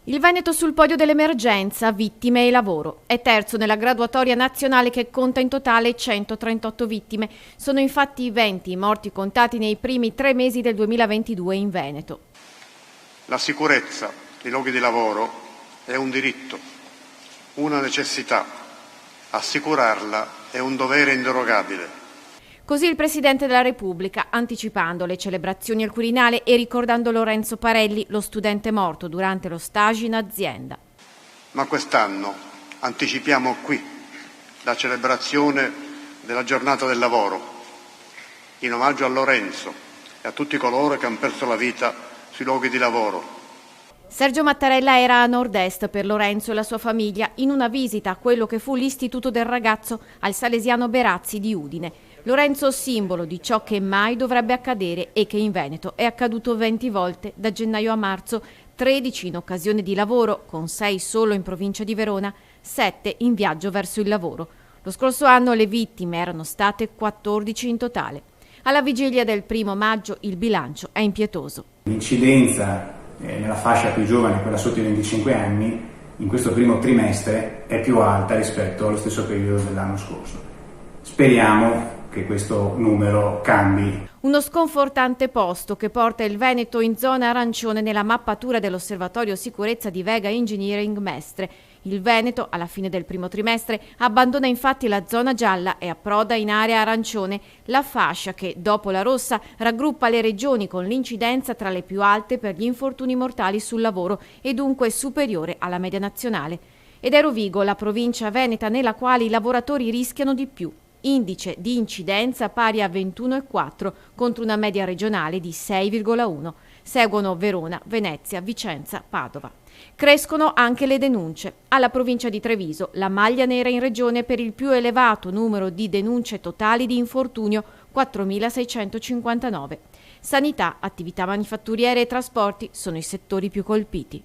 Il Veneto sul podio dell'emergenza, vittime e lavoro. È terzo nella graduatoria nazionale che conta in totale 138 vittime. Sono infatti 20 i morti contati nei primi 3 mesi del 2022 in Veneto. La sicurezza nei luoghi di lavoro è un diritto, una necessità. Assicurarla è un dovere inderogabile. Così il Presidente della Repubblica, anticipando le celebrazioni al Quirinale e ricordando Lorenzo Parelli, lo studente morto durante lo stage in azienda. Ma quest'anno anticipiamo qui la celebrazione della giornata del lavoro, in omaggio a Lorenzo e a tutti coloro che hanno perso la vita sui luoghi di lavoro. Sergio Mattarella era a Nord-Est per Lorenzo e la sua famiglia in una visita a quello che fu l'istituto del ragazzo al Salesiano Berazzi di Udine. Lorenzo simbolo di ciò che mai dovrebbe accadere e che in Veneto è accaduto 20 volte da gennaio a marzo, 13 in occasione di lavoro, con 6 solo in provincia di Verona, 7 in viaggio verso il lavoro. Lo scorso anno le vittime erano state 14 in totale. Alla vigilia del 1° maggio il bilancio è impietoso. L'incidenza nella fascia più giovane, quella sotto i 25 anni, in questo primo trimestre è più alta rispetto allo stesso periodo dell'anno scorso. Speriamo che questo numero cambi. Uno sconfortante posto che porta il Veneto in zona arancione nella mappatura dell'Osservatorio Sicurezza di Vega Engineering Mestre. Il Veneto, alla fine del primo trimestre, abbandona infatti la zona gialla e approda in area arancione, la fascia che, dopo la rossa, raggruppa le regioni con l'incidenza tra le più alte per gli infortuni mortali sul lavoro e dunque superiore alla media nazionale. Ed è Rovigo, la provincia veneta nella quale i lavoratori rischiano di più. Indice di incidenza pari a 21,4 contro una media regionale di 6,1. Seguono Verona, Venezia, Vicenza, Padova. Crescono anche le denunce. Alla provincia di Treviso, la maglia nera in regione per il più elevato numero di denunce totali di infortunio, 4.659. Sanità, attività manifatturiere e trasporti sono i settori più colpiti.